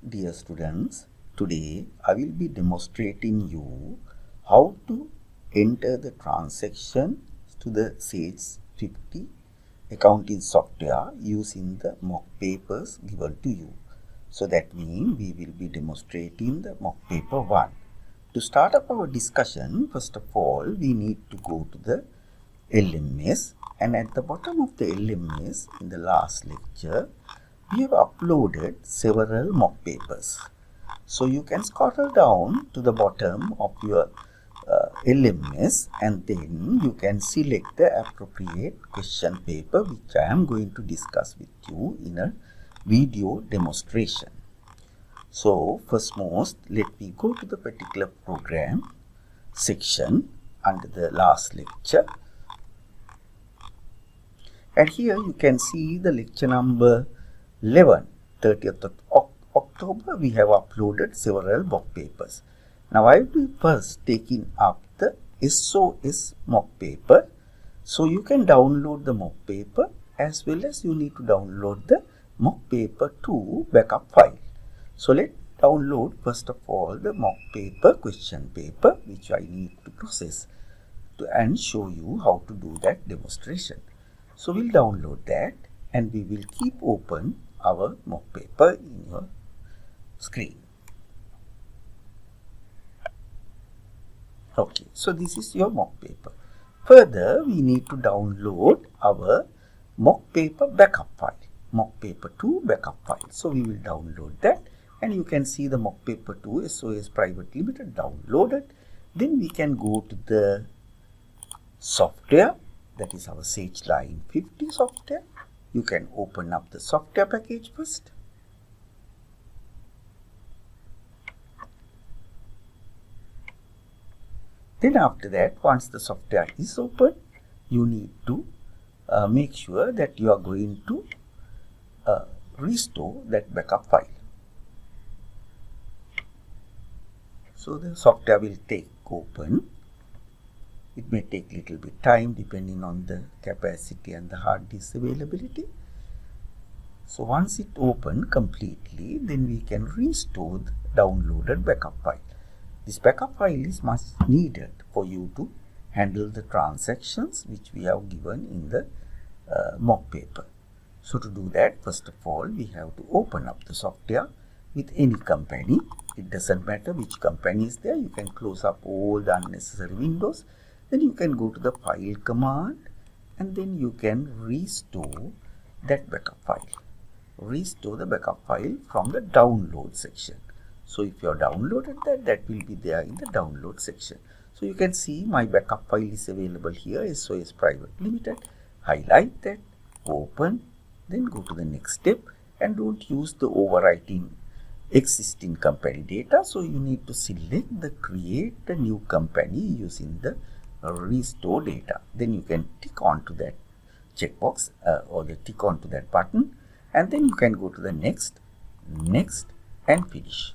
Dear students, today I will be demonstrating you how to enter the transaction to the Sage 50 accounting software using the mock papers given to you. So that means we will be demonstrating the mock paper 1. To start up our discussion, first of all, we need to go to the LMS, and at the bottom of the LMS in the last lecture, we have uploaded several mock papers. So you can scroll down to the bottom of your LMS, and then you can select the appropriate question paper which I am going to discuss with you in a video demonstration. So first most, let me go to the particular program section under the last lecture. And here you can see the lecture number 11, 30th of October, we have uploaded several mock papers. Now I will be first taking up the SOS mock paper. So you can download the mock paper as well as you need to download the mock paper 2 backup file. So let's download first of all the mock paper question paper which I need to process and show you how to do that demonstration. So we'll download that and we will keep open our mock paper in your screen. Okay, so this is your mock paper. Further, we need to download our mock paper backup file, mock paper 2 backup file. So we will download that, and you can see the mock paper 2 SOS Private Limited downloaded. Then we can go to the software, that is our Sage Line 50 software. You can open up the software package first. Then after that, once the software is open, you need to make sure that you are going to restore that backup file. So the software will take open. It may take a little bit time depending on the capacity and the hard disk availability. So once it opens completely, then we can restore the downloaded backup file. This backup file is much needed for you to handle the transactions which we have given in the mock paper. So to do that, first of all, we have to open up the software with any company. It doesn't matter which company is there. You can close up all the unnecessary windows. Then you can go to the file command and then you can restore that backup file. Restore the backup file from the download section. So if you have downloaded that, that will be there in the download section. So you can see my backup file is available here, SOS Private Limited. Highlight that, open, then go to the next step, and don't use the overwriting existing company data. So you need to select the create a new company using the restore data. Then you can tick onto that checkbox or the tick onto that button, and then you can go to the next, and finish.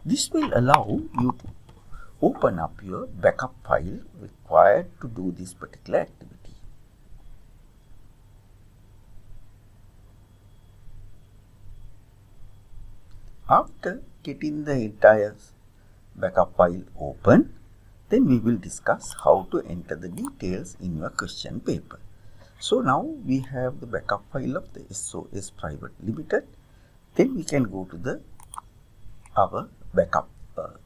This will allow you to open up your backup file required to do this particular activity. After getting the entire backup file open, then we will discuss how to enter the details in your question paper. So now we have the backup file of the SOS Private Limited. Then we can go to our backup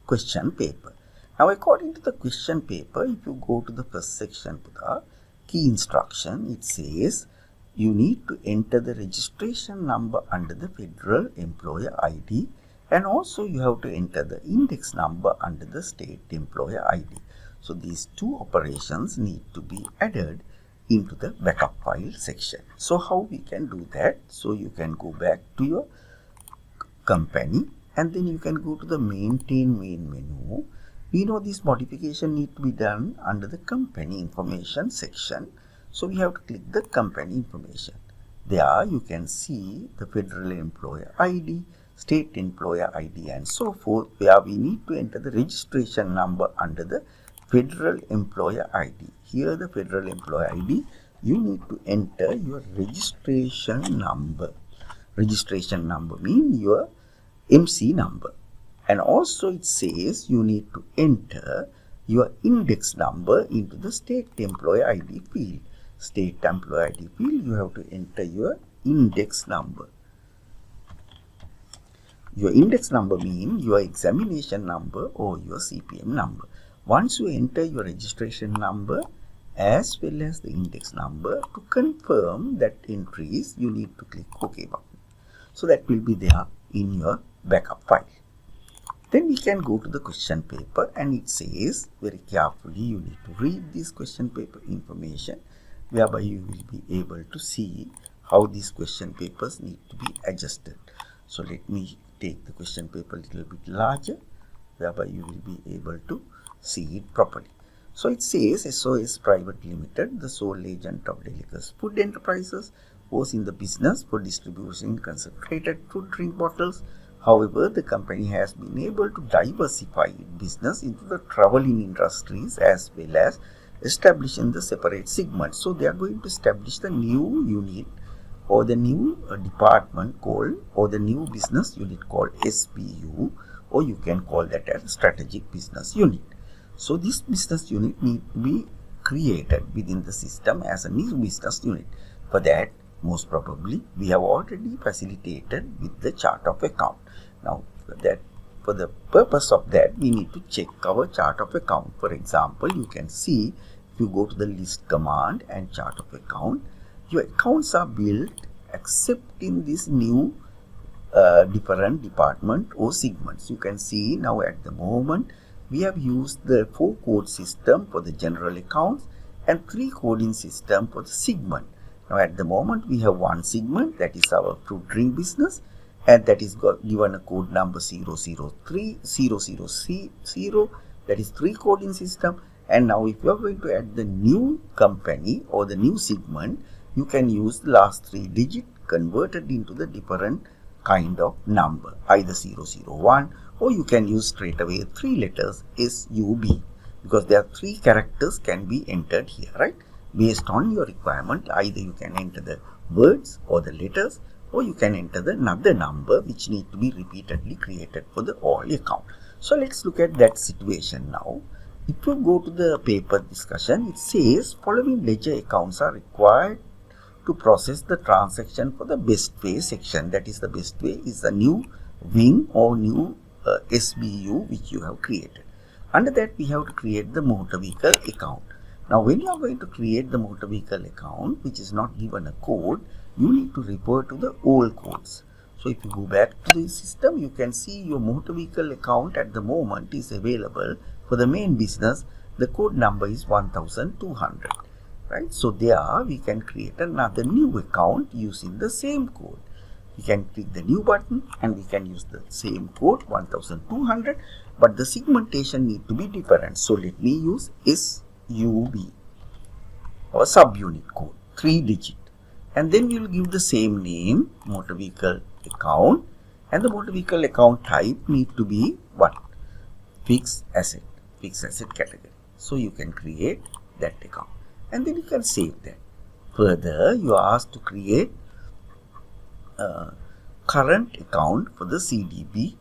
question paper. Now according to the question paper, if you go to the first section to the key instruction, it says you need to enter the registration number under the federal employer ID, and also you have to enter the index number under the state employer ID. So these two operations need to be added into the backup file section. So how we can do that? So you can go back to your company and then you can go to the maintain main menu. We know this modification need to be done under the company information section. So we have to click the company information. There you can see the federal employer ID, state employer ID and so forth, where we need to enter the registration number under the federal employer ID. Here the federal employer ID, you need to enter your registration number. Registration number means your MC number. And also it says you need to enter your index number into the state employee ID field. State employee ID field, you have to enter your index number. Your index number means your examination number or your CPM number. Once you enter your registration number as well as the index number, to confirm that entries, you need to click OK button. So that will be there in your backup file. Then we can go to the question paper, and it says very carefully you need to read this question paper information, whereby you will be able to see how these question papers need to be adjusted. So let me take the question paper a little bit larger, whereby you will be able to see it properly. So it says SOS Private Limited, the sole agent of Delica's Food Enterprises, was in the business for distributing concentrated fruit drink bottles. However, the company has been able to diversify its business into the traveling industries as well as establishing the separate segments. So they are going to establish the new unit or the new department called, or the new business unit called SBU, or you can call that as strategic business unit. So this business unit need to be created within the system as a new business unit. For that, most probably we have already facilitated with the chart of account. Now for the purpose of that, we need to check our chart of account. For example, you can see if you go to the list command and chart of account, your accounts are built except in this new different department or segments. You can see now at the moment we have used the 4-code system for the general accounts and 3-coding system for the segment. Now at the moment we have one segment, that is our fruit drink business, and that is given a code number 00300C0, that is 3-coding system. And now if you are going to add the new company or the new segment, you can use the last 3 digits converted into the different kind of number, either 001, or you can use straight away 3 letters SUB, because there are 3 characters can be entered here, right? Based on your requirement, either you can enter the words or the letters, or you can enter another number which need to be repeatedly created for the all account. So let's look at that situation now. If you go to the paper discussion, it says following ledger accounts are required to process the transaction for the best way section. That is, the best way is the new wing or new SBU which you have created. Under that, we have to create the motor vehicle account. Now when you are going to create the motor vehicle account which is not given a code, you need to refer to the old codes. So if you go back to the system, you can see your motor vehicle account at the moment is available for the main business. The code number is 1200, right? So there we can create another new account using the same code. We can click the new button and we can use the same code 1200, but the segmentation need to be different. So let me use SUB or subunit code, 3 digit, and then we will give the same name, motor vehicle account, and the motor vehicle account type need to be what? Fixed asset category. So you can create that account and then you can save that. Further, you are asked to create current account for the CDB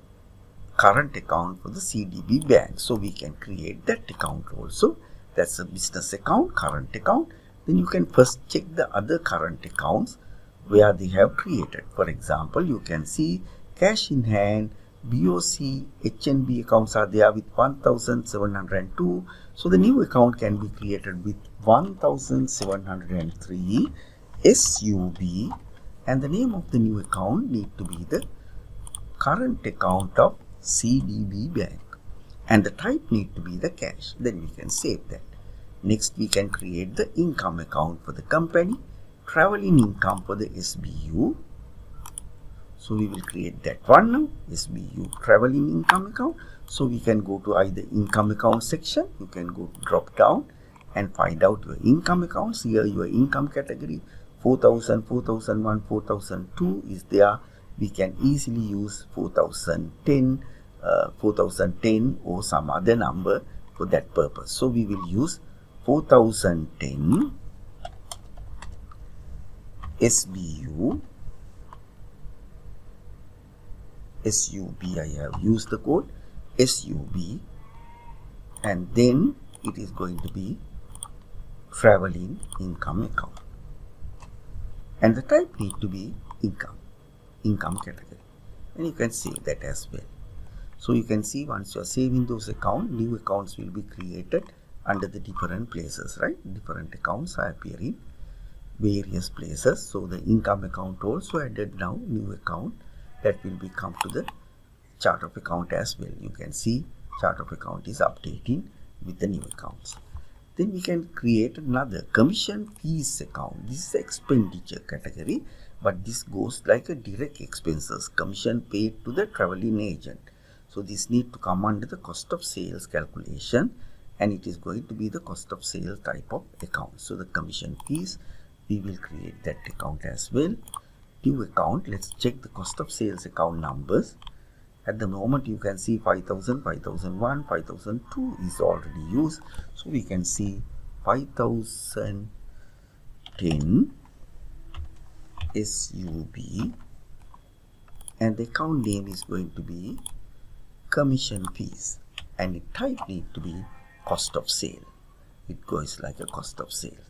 bank. So we can create that account also. That's a business account, current account. Then you can first check the other current accounts where they have created. For example, you can see cash in hand, BOC, HNB accounts are there with 1702. So the new account can be created with 1703 SUB, and the name of the new account need to be the current account of CDB bank, and the type need to be the cash. Then we can save that. Next, we can create the income account for the company, traveling income for the SBU. So we will create that one now, SBU traveling income account. So we can go to either income account section, you can go to drop down and find out your income accounts. Here your income category 4000, 4001, 4002 is there. We can easily use 4010, 4010 or some other number for that purpose. So we will use 4010 SBU SUB, I have used the code SUB, and then it is going to be traveling income account, and the type need to be income category, and you can save that as well. So you can see once you are saving those accounts, new accounts will be created under the different places, right? Different accounts are appearing various places. So the income account also added now, new account that will be come to the chart of account as well. You can see chart of account is updating with the new accounts. Then we can create another commission fees account. This is expenditure category, but this goes like a direct expenses, commission paid to the traveling agent. So this need to come under the cost of sales calculation, and it is going to be the cost of sales type of account. So the commission fees, we will create that account as well. New account, let's check the cost of sales account numbers. At the moment you can see 5000, 5001, 5002 is already used. So we can see 5010 SUB, and the account name is going to be commission fees, and the type need to be cost of sale. It goes like a cost of sale.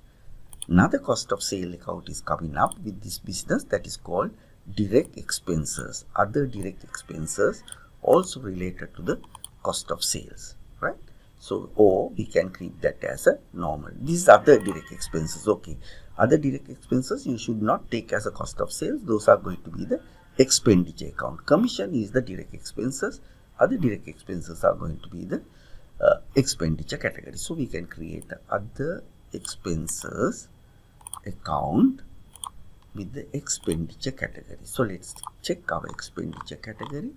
Another cost of sale account is coming up with this business, that is called direct expenses. Other direct expenses also related to the cost of sales, right? So, or we can keep that as a normal. These other direct expenses, okay. Other direct expenses you should not take as a cost of sales. Those are going to be the expenditure account. Commission is the direct expenses. Other direct expenses are going to be the expenditure category. So we can create the other expenses account with the expenditure category. So let's check our expenditure category.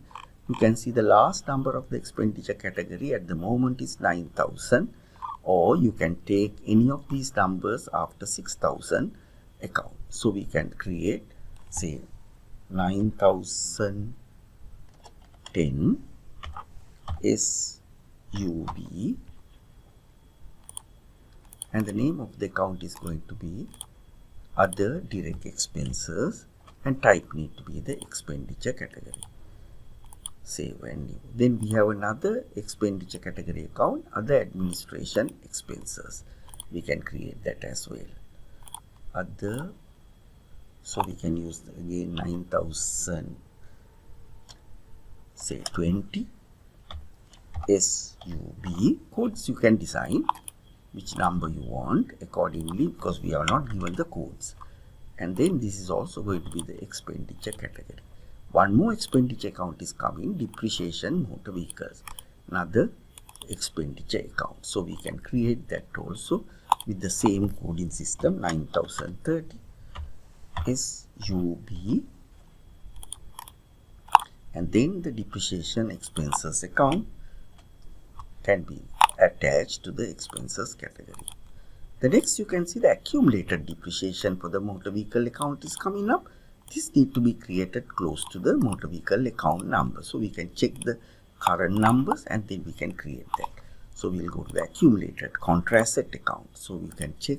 You can see the last number of the expenditure category at the moment is 9000, or you can take any of these numbers after 6000 account. So we can create, say, 9010 SUB, and the name of the account is going to be other direct expenses, and type need to be the expenditure category. Save and new. Then we have another expenditure category account, other administration expenses. We can create that as well. Other, so we can use again 9000, say 20 SUB. Codes you can design which number you want accordingly, because we are not given the codes. And then this is also going to be the expenditure category. One more expenditure account is coming, depreciation motor vehicles, another expenditure account. So we can create that also with the same coding system, 9030 SUB, and then the depreciation expenses account can be attached to the expenses category. The next you can see the accumulated depreciation for the motor vehicle account is coming up. This need to be created close to the motor vehicle account number. So we can check the current numbers and then we can create that. So we'll go to the accumulated contra asset account. So we can check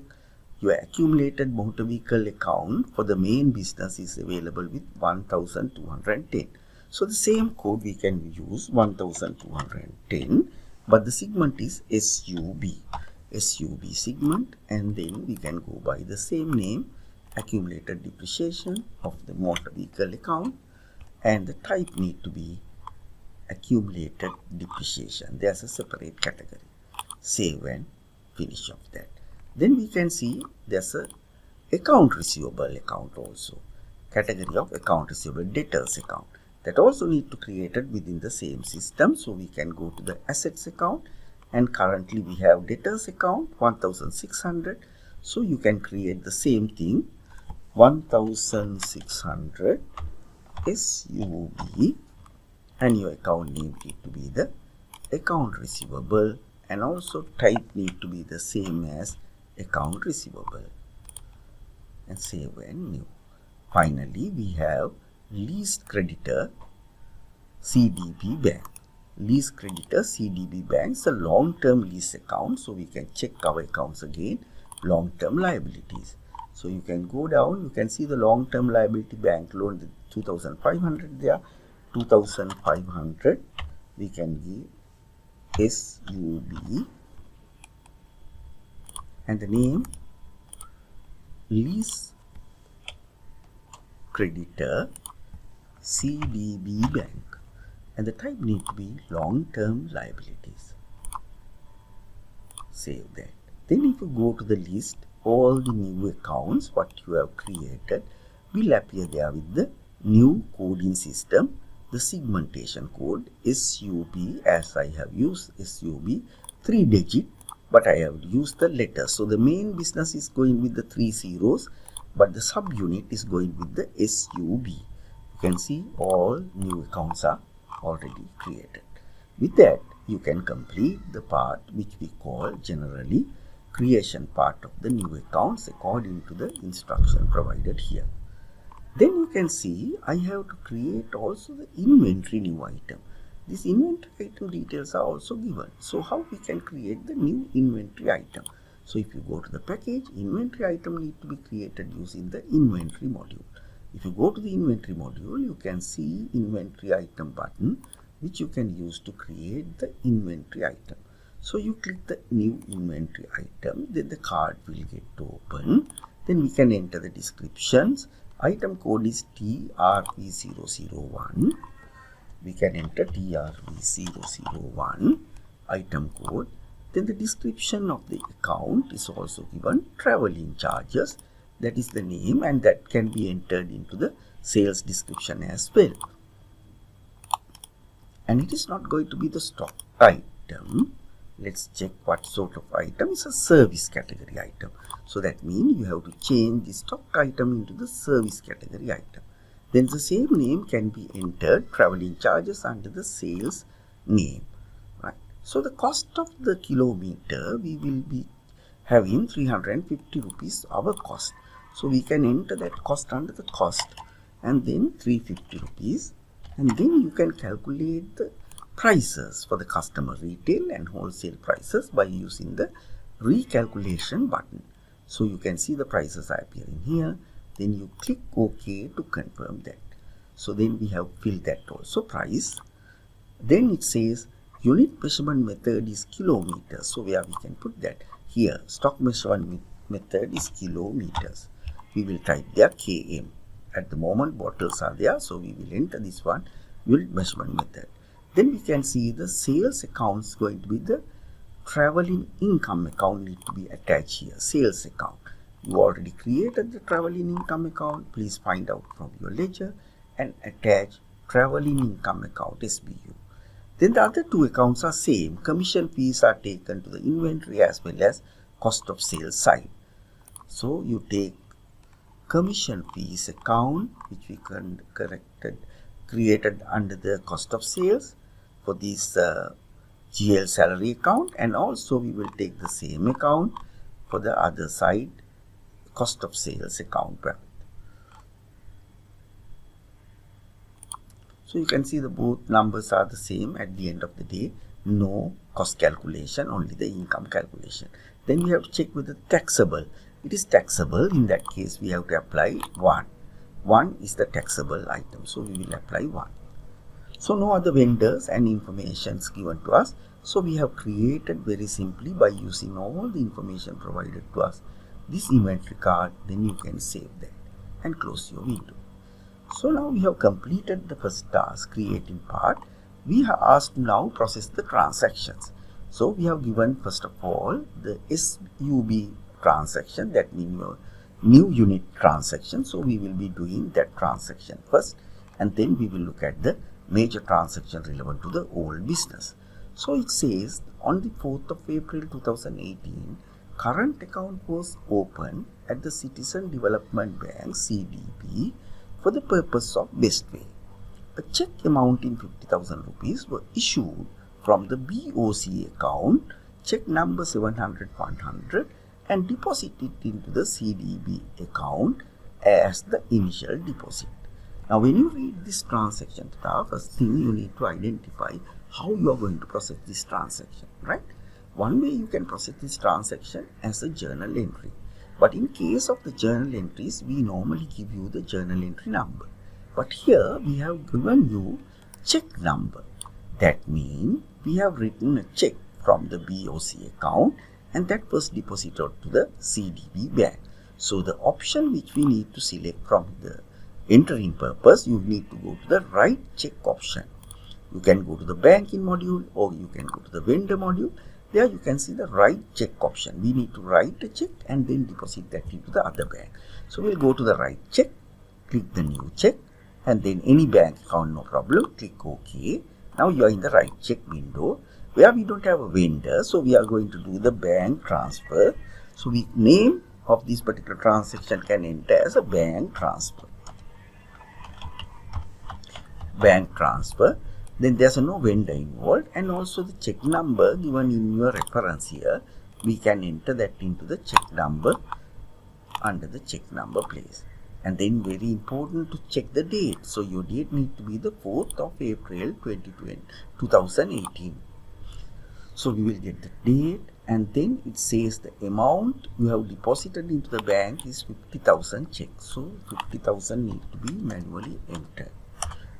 your accumulated motor vehicle account for the main business is available with 1210. So the same code we can use 1210, but the segment is SUB segment, and then we can go by the same name, accumulated depreciation of the motor vehicle account, and the type need to be accumulated depreciation. There's a separate category. Save and finish of that. Then we can see there's a account receivable account also, category of account receivable, debtors account, that also need to create it within the same system. So we can go to the assets account, and currently we have debtors account 1600. So you can create the same thing, 1600 SUB, and your account name need to be the account receivable, and also type need to be the same as account receivable, and save and new. Finally we have leased creditor CDB bank. Lease creditor CDB bank is a long-term lease account. So we can check our accounts again, long-term liabilities. So you can go down, you can see the long-term liability bank loan 2500 there, 2,500, we can give SUB and the name lease creditor CDB Bank, and the type need to be long-term liabilities. Save that. Then if you go to the list, all the new accounts what you have created will appear there with the new coding system, the segmentation code SUB, as I have used SUB 3-digit, but I have used the letters. So the main business is going with the 3 zeros, but the subunit is going with the SUB. You can see all new accounts are already created. With that, you can complete the part which we call generally creation part of the new accounts according to the instruction provided here. Then you can see I have to create also the inventory new item. This inventory item details are also given. So how we can create the new inventory item? So if you go to the package, inventory item need to be created using the inventory module. If you go to the inventory module, you can see inventory item button which you can use to create the inventory item. So you click the new inventory item, then the card will get to open. Then we can enter the descriptions. Item code is TRV001. We can enter TRV001 item code. Then the description of the account is also given. Traveling charges, that is the name, and that can be entered into the sales description as well. And it is not going to be the stock item. Let's check what sort of item. Is a service category item. So that means you have to change the stock item into the service category item. Then the same name can be entered, traveling charges, under the sales name. Right. So the cost of the kilometer, we will be having 350 rupees our cost. So we can enter that cost under the cost and then 350 rupees. And then you can calculate the prices for the customer retail and wholesale prices by using the recalculation button. So you can see the prices are appearing here. Then you click OK to confirm that. So then we have filled that also price. Then it says unit measurement method is kilometers. So where we can put that here, stock measurement method is kilometers. We will type there km. At the moment bottles are there, so we will enter this one, unit measurement method. Then we can see the sales accounts going to be the traveling income account need to be attached here, sales account. You already created the traveling income account. Please find out from your ledger and attach traveling income account SBU. Then the other two accounts are same. Commission fees are taken to the inventory as well as cost of sales side. So you take commission fees account which we created under the cost of sales for this GL salary account, and also we will take the same account for the other side cost of sales account. So you can see the both numbers are the same at the end of the day. No cost calculation, only the income calculation. Then we have to check with the taxable. It is taxable. In that case, we have to apply 1. 1 is the taxable item. So we will apply 1. So no other vendors and informations given to us. So we have created very simply by using all the information provided to us this inventory card. Then you can save that and close your window. So now we have completed the first task, creating part. We are asked to now process the transactions. So we have given first of all the SUB transaction, that means your new unit transaction. So we will be doing that transaction first, and then we will look at the major transaction relevant to the old business. So it says on the 4th of April 2018, current account was opened at the Citizen Development Bank CDB for the purpose of Bestway. A check amounting 50,000 rupees were issued from the BOC account, check number 700-100, and deposited into the CDB account as the initial deposit. Now when you read this transaction data, first thing you need to identify how you are going to process this transaction, right? One way you can process this transaction as a journal entry. But in case of the journal entries, we normally give you the journal entry number. But here we have given you check number. That means we have written a check from the BOC account and that was deposited to the CDB bank. So the option which we need to select from the entering purpose, you need to go to the write check option. You can go to the banking module or you can go to the vendor module. There you can see the write check option. We need to write a check and then deposit that into the other bank. So we'll go to the write check, click the new check, and then any bank account, no problem, click OK. Now you are in the write check window where we don't have a vendor, so we are going to do the bank transfer. So we name of this particular transaction can enter as a bank transfer. Bank transfer. Then there's no vendor involved, and also the check number given in your reference here, we can enter that into the check number under the check number place. And then very important to check the date. So your date need to be the 4th of April 2018. So we will get the date, and then it says the amount you have deposited into the bank is 50,000 check. So 50,000 need to be manually entered.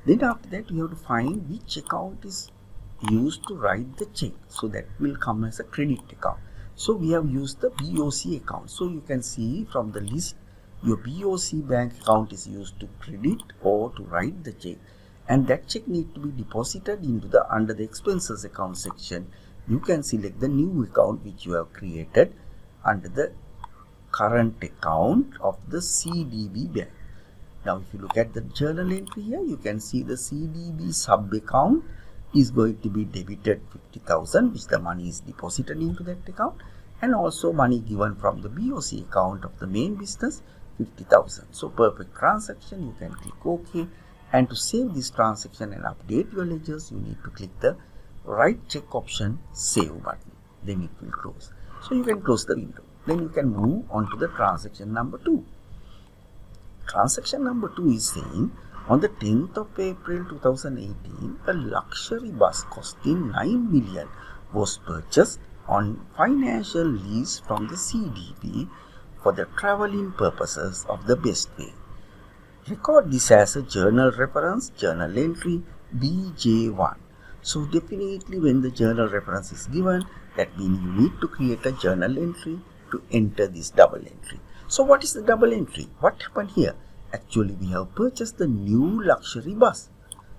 Then after that you have to find which account is used to write the check. So that will come as a credit account. So we have used the BOC account. So you can see from the list your BOC bank account is used to credit or to write the check, and that check need to be deposited into the under the expenses account section. You can select the new account which you have created under the current account of the CDB bank. Now if you look at the journal entry here, you can see the CDB sub account is going to be debited 50,000, which the money is deposited into that account, and also money given from the BOC account of the main business 50,000. So perfect transaction. You can click OK, and to save this transaction and update your ledgers, you need to click the write check option, save button. Then it will close. So you can close the window. Then you can move on to the transaction number 2. Transaction number 2 is saying on the 10th of April 2018, a luxury bus costing 9 million was purchased on financial lease from the CDB for the traveling purposes of the best way. Record this as a journal reference, journal entry BJ1. So definitely when the journal reference is given, that means you need to create a journal entry to enter this double entry. So what is the double entry? What happened here? Actually we have purchased the new luxury bus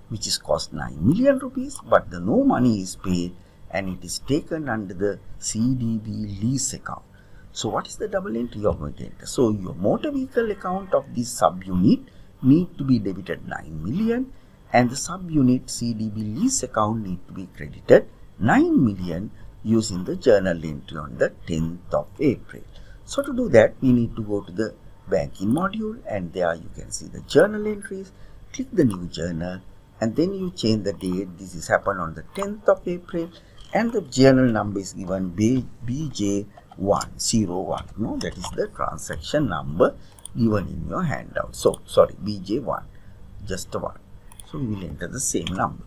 which is cost 9 million rupees, but the no money is paid and it is taken under the CDB lease account. So what is the double entry you are going to enter? So your motor vehicle account of this subunit need to be debited 9 million and the subunit CDB lease account need to be credited 9 million using the journal entry on the 10th of April. So to do that, we need to go to the banking module, and there you can see the journal entries. Click the new journal and then you change the date. This is happened on the 10th of April and the journal number is given BJ101. No, that is the transaction number given in your handout. So sorry, BJ1, just a 1. So we will enter the same number.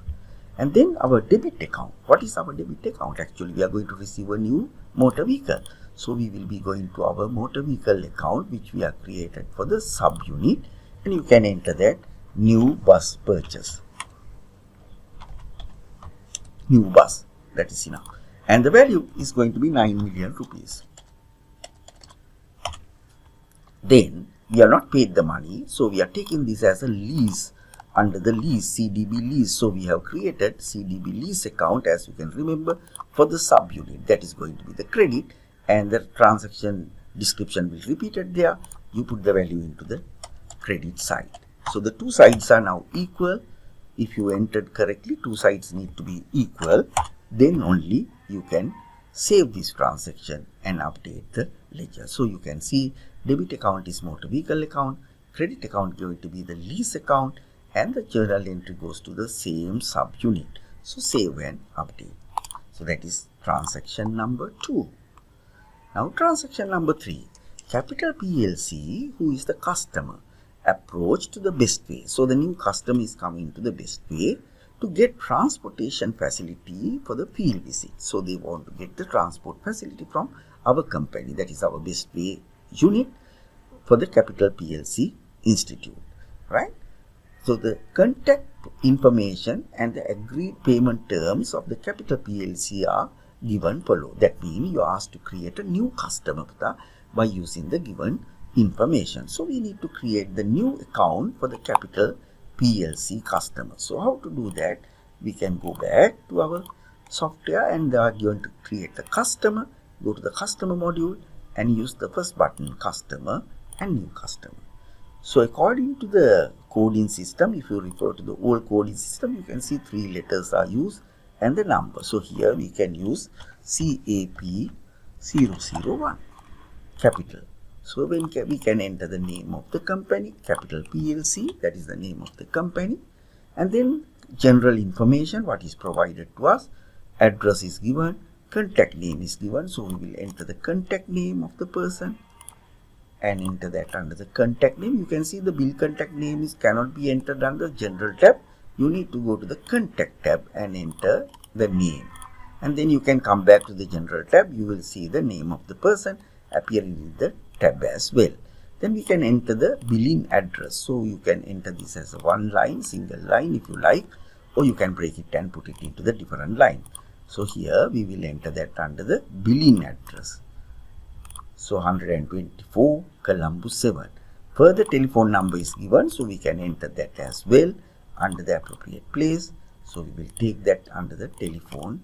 And then our debit account. What is our debit account? Actually we are going to receive a new motor vehicle. So we will be going to our motor vehicle account which we have created for the subunit, and you can enter that new bus purchase. New bus, that is enough. And the value is going to be 9 million rupees. Then we are not paid the money, so we are taking this as a lease under the lease, CDB lease. So we have created CDB lease account, as you can remember, for the subunit. That is going to be the credit, and the transaction description will repeat it there. You put the value into the credit side. So the two sides are now equal. If you entered correctly, two sides need to be equal. Then only you can save this transaction and update the ledger. So you can see debit account is motor vehicle account, credit account going to be the lease account, and the journal entry goes to the same subunit. So save and update. So that is transaction number 2. Now transaction number 3, Capital PLC, who is the customer, approached the best way. So the new customer is coming to the best way to get transportation facility for the field visit. So they want to get the transport facility from our company, that is our best way unit, for the Capital PLC Institute, right? So the contact information and the agreed payment terms of the Capital PLC are given below. That means you are asked to create a new customer by using the given information. So we need to create the new account for the Capital PLC customer. So how to do that? We can go back to our software and they are going to create the customer. Go to the customer module and use the first button, customer and new customer. So according to the coding system, if you refer to the old coding system, you can see 3 letters are used and the number. So here we can use CAP001 capital. So when we can enter the name of the company, Capital PLC, that is the name of the company, and then general information, what is provided to us, address is given, contact name is given, so we will enter the contact name of the person and enter that under the contact name. You can see the bill contact name cannot be entered under general tab. You need to go to the contact tab and enter the name, and then you can come back to the general tab. You will see the name of the person appearing in the tab as well. Then we can enter the billing address. So you can enter this as a one line, single line if you like, or you can break it and put it into the different line. So here we will enter that under the billing address. So 124 Colombo 7. Further telephone number is given, so we can enter that as well under the appropriate place. So we will take that under the telephone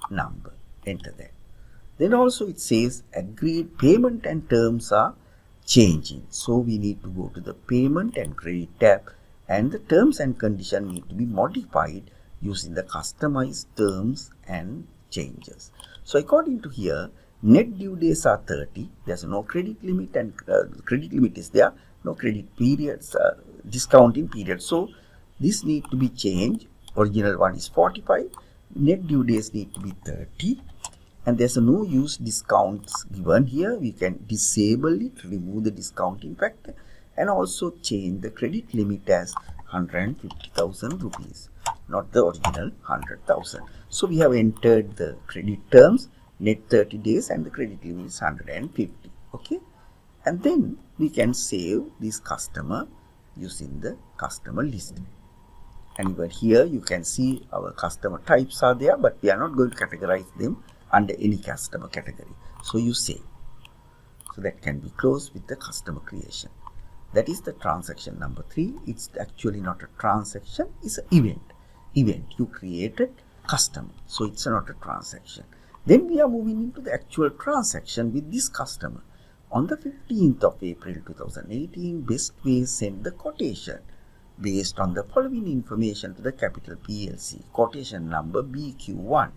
number. Enter that. Then also it says agreed payment and terms are changing. So we need to go to the payment and credit tab, and the terms and condition need to be modified using the customized terms and changes. So according to here, net due days are 30. There's no credit limit, and credit limit is there. No credit periods, discounting period. So this need to be changed. Original one is 45. Net due days need to be 30. And there's no use discounts given here. We can disable it, remove the discounting factor, and also change the credit limit as 150,000 rupees, not the original 100,000. So we have entered the credit terms, net 30 days, and the credit limit is 150. Okay, and then we can save this customer using the customer list. And even here you can see our customer types are there, but we are not going to categorize them under any customer category. So you save. So that can be closed with the customer creation. That is the transaction number 3. It's actually not a transaction, it's an event. You created customer, so it's not a transaction. Then we are moving into the actual transaction with this customer. On the 15th of April 2018, Bestway sent the quotation based on the following information to the Capital PLC. Quotation number BQ1.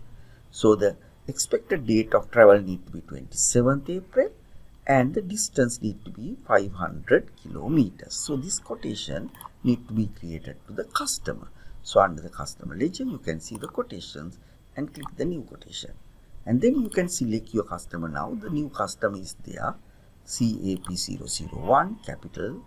So the expected date of travel need to be 27th April and the distance need to be 500 kilometers. So this quotation need to be created to the customer. So under the customer ledger, you can see the quotations and click the new quotation. And then you can select your customer now. The new customer is there, CAP001 Capital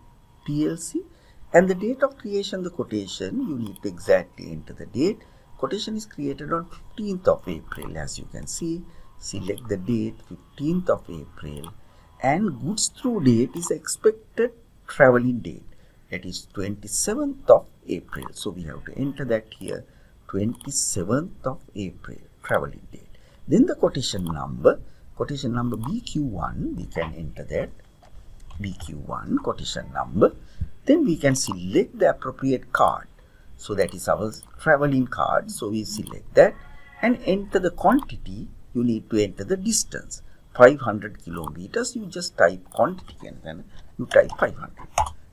PLC. And the date of creation, the quotation, you need to exactly enter the date. Quotation is created on 15th of April. As you can see, select the date 15th of April, and goods through date is expected traveling date, that is 27th of April. So we have to enter that here, 27th of April traveling date. Then the quotation number BQ1, we can enter that BQ1 quotation number. Then we can select the appropriate card. So that is our traveling card. So we select that and enter the quantity. You need to enter the distance, 500 kilometers. You just type quantity and then you type 500.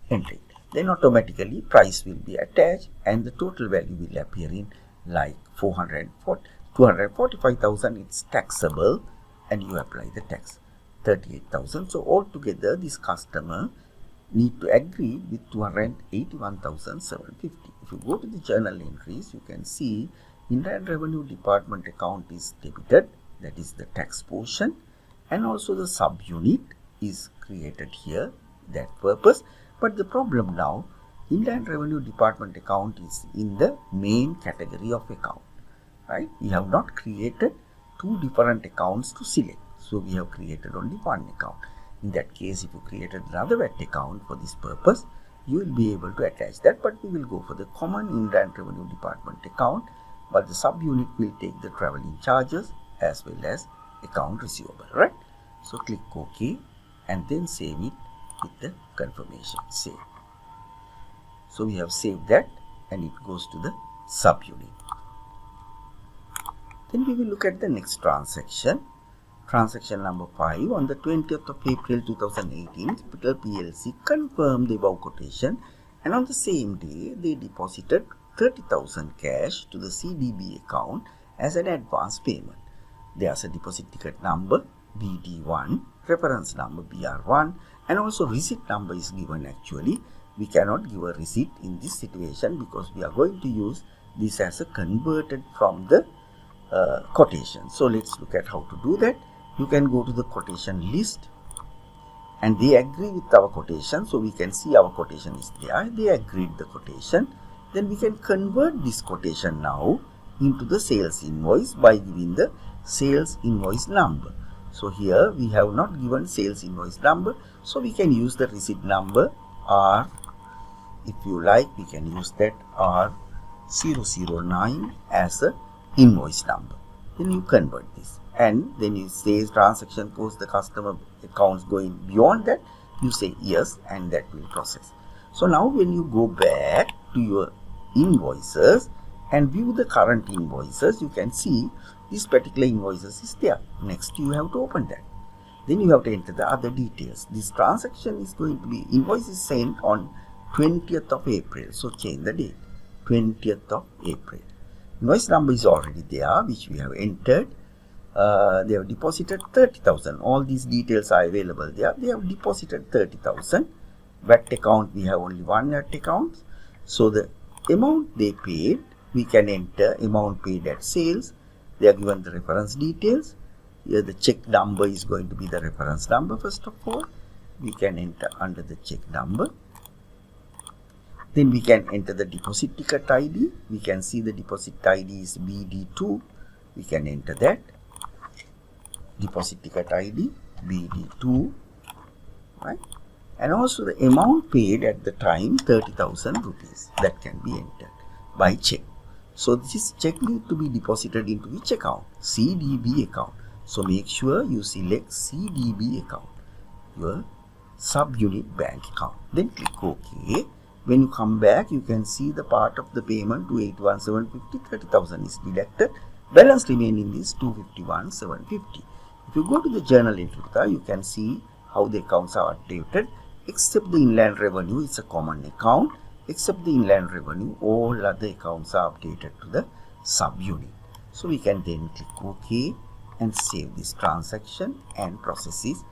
Enter it. Then automatically price will be attached and the total value will appear in like 245,000. It's taxable and you apply the tax, 38,000. So altogether this customer need to agree with 281,750. If you go to the journal entries, you can see Inland Revenue Department account is debited, that is the tax portion, and also the subunit is created here, that purpose. But the problem now, Inland Revenue Department account is in the main category of account, right? We have not created two different accounts to select, so we have created only one account. In that case, if you created another VAT account for this purpose, you will be able to attach that, but we will go for the common Inland Revenue Department account, but the subunit will take the traveling charges as well as account receivable, right? So click OK and then save it with the confirmation save. So we have saved that and it goes to the subunit. Then we will look at the next transaction. Transaction number 5. On the 20th of April 2018, Capital PLC confirmed the above quotation, and on the same day they deposited 30,000 cash to the CDB account as an advance payment. There's a deposit ticket number BD1, reference number BR1, and also receipt number is given. Actually, we cannot give a receipt in this situation because we are going to use this as a converted from the quotation. So let's look at how to do that. You can go to the quotation list and they agree with our quotation. So we can see our quotation is there. They agreed the quotation. Then we can convert this quotation now into the sales invoice by giving the sales invoice number. So here we have not given sales invoice number. So we can use the receipt number, or if you like we can use that R009 as a invoice number. Then you convert this and then it says transaction cost the customer accounts going beyond that, you say yes and that will process. So now when you go back to your invoices and view the current invoices, you can see this particular invoices is there. Next you have to open that. Then you have to enter the other details. This transaction is going to be, invoice is sent on 20th of April. So change the date, 20th of April. Invoice number is already there, which we have entered. They have deposited 30,000. All these details are available there. They have deposited 30,000. VAT account, we have only one VAT account. So the amount they paid, we can enter amount paid at sales. They are given the reference details. Here the check number is going to be the reference number. First of all, we can enter under the check number. Then we can enter the deposit ticket ID. We can see the deposit ID is BD2. We can enter that. Deposit ticket ID BD2, right? And also the amount paid at the time, 30,000 rupees. That can be entered by check. So this check needs to be deposited into which account? CDB account. So make sure you select CDB account, your subunit bank account. Then click OK. When you come back, you can see the part of the payment 281,750, 30,000 is deducted. Balance remaining is 251,750. If you go to the journal entry, you can see how the accounts are updated. Except the inland revenue, it's a common account. Except the inland revenue, all other accounts are updated to the subunit. So we can then click OK and save this transaction and process is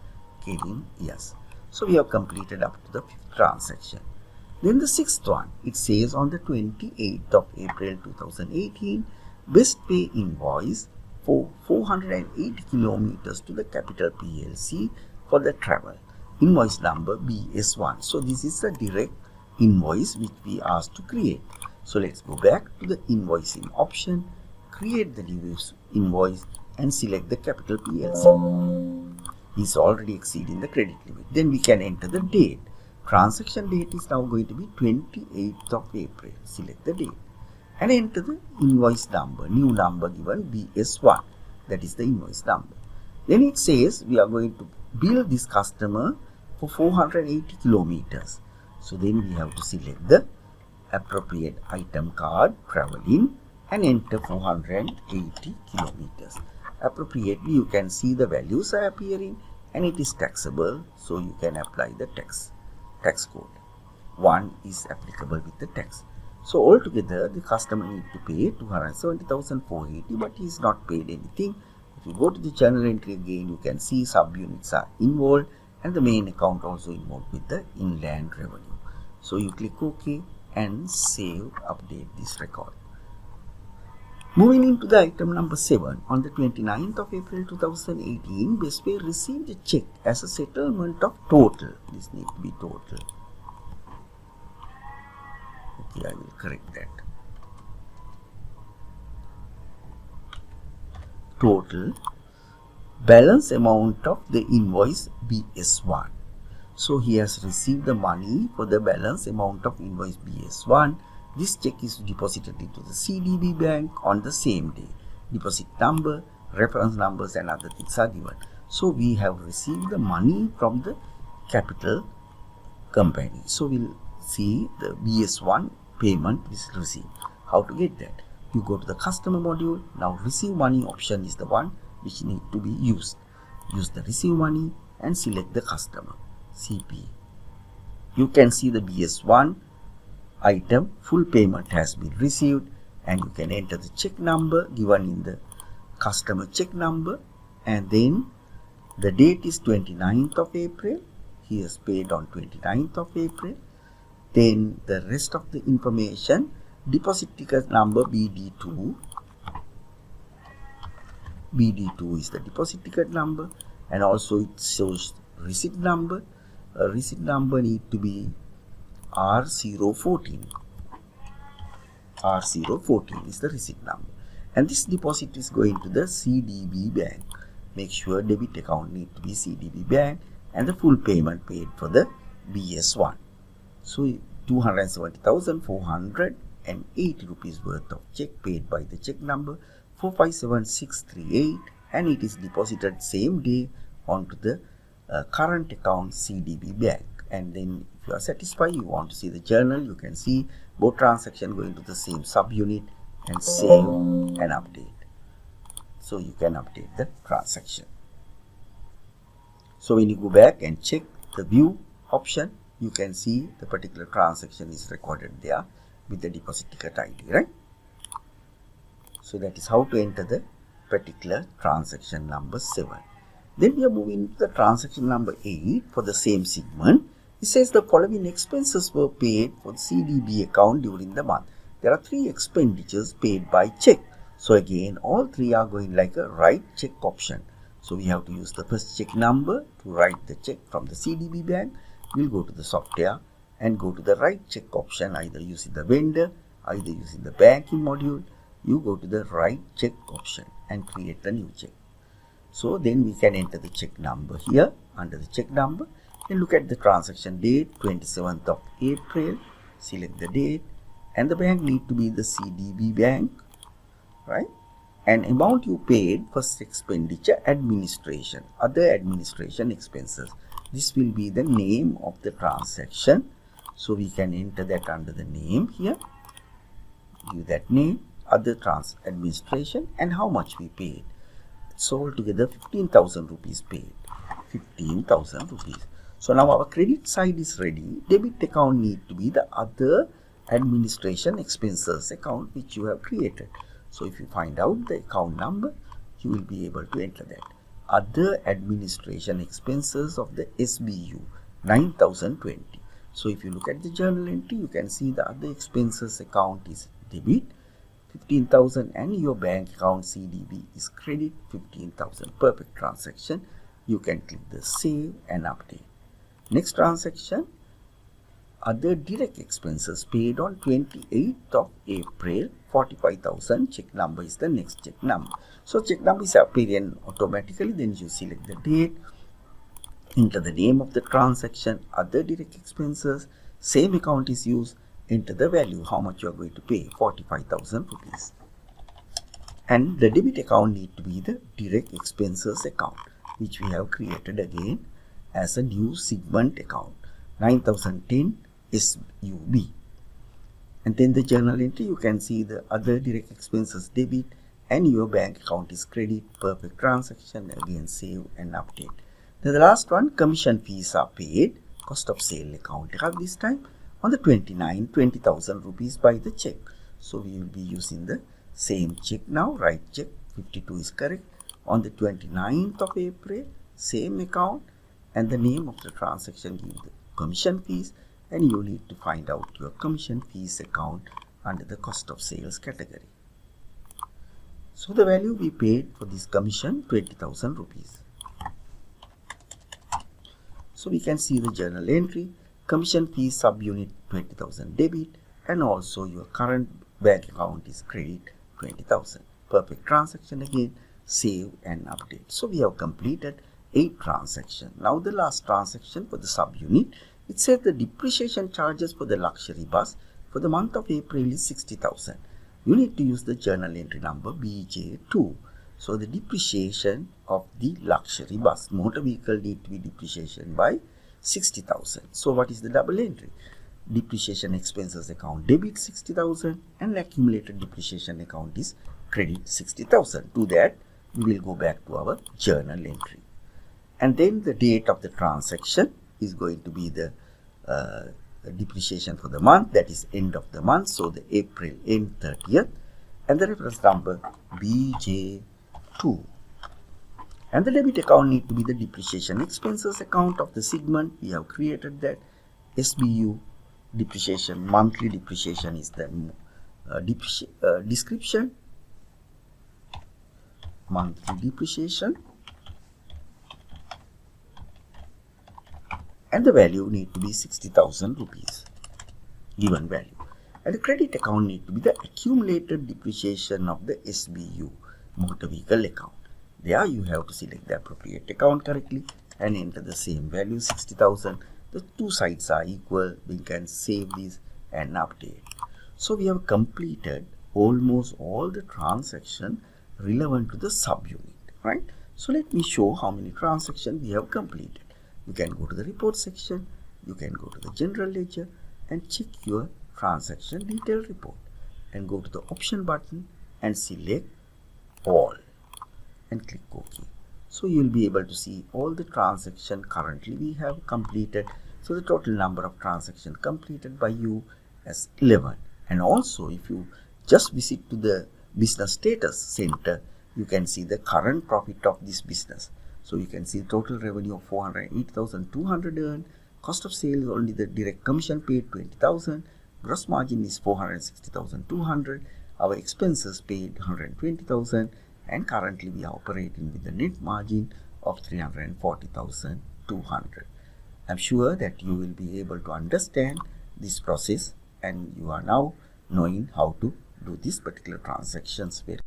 getting yes. So we have completed up to the 5th transaction. Then the 6th one, it says on the 28th of April 2018, best pay invoice for 480 kilometers to the Capital PLC for the travel. Invoice number BS1. So this is a direct invoice which we asked to create. So let's go back to the invoicing option, create the new invoice and select the Capital PLC. It's already exceeding the credit limit. Then we can enter the date. Transaction date is now going to be 28th of April. Select the date and enter the invoice number, new number given BS1. That is the invoice number. Then it says we are going to bill this customer for 480 kilometers. So then we have to select the appropriate item card, travel in and enter 480 kilometers. Appropriately you can see the values are appearing and it is taxable. So you can apply the tax code. 1 is applicable with the tax. So altogether the customer need to pay 270,480, but he is not paid anything. If you go to the journal entry again, you can see subunits are involved and the main account also involved with the inland revenue. So you click OK and save, update this record. Moving into the item number 7, on the 29th of April 2018, Best Pay received a check as a settlement of total. This needs to be total. Okay, I will correct that. Total balance amount of the invoice BS1. So he has received the money for the balance amount of invoice BS1. This check is deposited into the CDB bank on the same day. Deposit number, reference numbers and other things are given. So we have received the money from the capital company. So we'll see the BS1 payment is received. How to get that? You go to the customer module. Now receive money option is the one which need to be used. Use the receive money and select the customer CP. You can see the BS1 item full payment has been received, and you can enter the check number given in the customer check number, and then the date is 29th of April. He has paid on 29th of April. Then the rest of the information, deposit ticket number BD2. BD2 is the deposit ticket number, and also it shows receipt number. Receipt number need to be R014. R014 is the receipt number, and this deposit is going to the CDB bank. Make sure debit account need to be CDB bank, and the full payment paid for the BS1. So 270,480 rupees worth of check paid by the check number 457638, and it is deposited same day onto the current account CDB bank. And then if you are satisfied, you want to see the journal, you can see both transactions going to the same subunit and save and update. So you can update the transaction. So when you go back and check the view option, you can see the particular transaction is recorded there with the deposit ticket ID, right? So that is how to enter the particular transaction number 7. Then we are moving to the transaction number 8 for the same segment. It says the following expenses were paid for the CDB account during the month. There are 3 expenditures paid by check. So again, all 3 are going like a write check option. So we have to use the first check number to write the check from the CDB bank. We'll go to the software and go to the write check option, either using the vendor, either using the banking module. You go to the write check option and create a new check. So then we can enter the check number here under the check number and look at the transaction date 27th of April. Select the date, and the bank need to be the CDB bank, right? And amount you paid first expenditure administration, other administration expenses. This will be the name of the transaction. So we can enter that under the name here. Give that name, other administration, and how much we paid. So altogether 15,000 rupees paid. 15,000 rupees. So now our credit side is ready. Debit account need to be the other administration expenses account which you have created. So if you find out the account number, you will be able to enter that. Other administration expenses of the SBU 9,020. So if you look at the journal entry, you can see the other expenses account is debit 15,000 and your bank account CDB is credit 15,000. Perfect transaction. You can click the save and update. Next transaction, other direct expenses paid on 28th of April, 45,000. Check number is the next check number. So check number is appearing automatically. Then you select the date, enter the name of the transaction, other direct expenses, same account is used, enter the value, how much you are going to pay, 45,000 rupees. And the debit account need to be the direct expenses account, which we have created again as a new segment account, 9,010 SUB. And then the journal entry, you can see the other direct expenses debit and your bank account is credit. Perfect transaction. Again save and update. Then the last one, commission fees are paid, cost of sale account this time on the 29, 20,000 rupees by the check. So we will be using the same check now. Right check 52 is correct. On the 29th of April, same account, and the name of the transaction give the commission fees, and you need to find out your commission fees account under the cost of sales category. So the value we paid for this commission 20,000 rupees. So we can see the journal entry, commission fees subunit 20,000 debit, and also your current bank account is credit 20,000. Perfect transaction again, save and update. So we have completed 8 transactions. Now the last transaction for the subunit, it says the depreciation charges for the luxury bus for the month of April is 60,000. You need to use the journal entry number BJ2. So the depreciation of the luxury bus motor vehicle need to be depreciation by 60,000. So what is the double entry? Depreciation expenses account debit 60,000 and accumulated depreciation account is credit 60,000. To that, we will go back to our journal entry. And then the date of the transaction is going to be the depreciation for the month, that is end of the month. So the April end 30th, and the reference number BJ2. And the debit account need to be the depreciation expenses account of the segment. We have created that. SBU depreciation, monthly depreciation is the description. Monthly depreciation. And the value need to be 60,000 rupees, given value. And the credit account need to be the accumulated depreciation of the SBU, motor vehicle account. There you have to select the appropriate account correctly and enter the same value 60,000. The two sides are equal. We can save this and update. So we have completed almost all the transactions relevant to the subunit, right? So let me show how many transactions we have completed. You can go to the report section, you can go to the general ledger and check your transaction detail report and go to the option button and select all and click OK. So you will be able to see all the transactions currently we have completed. So the total number of transactions completed by you as 11. And also if you just visit to the business status center, you can see the current profit of this business. So you can see total revenue of 408,200 earned, cost of sales only the direct commission paid 20,000, gross margin is 460,200, our expenses paid 120,000, and currently we are operating with the net margin of 340,200. I'm sure that you will be able to understand this process and you are now knowing how to do these particular transactions very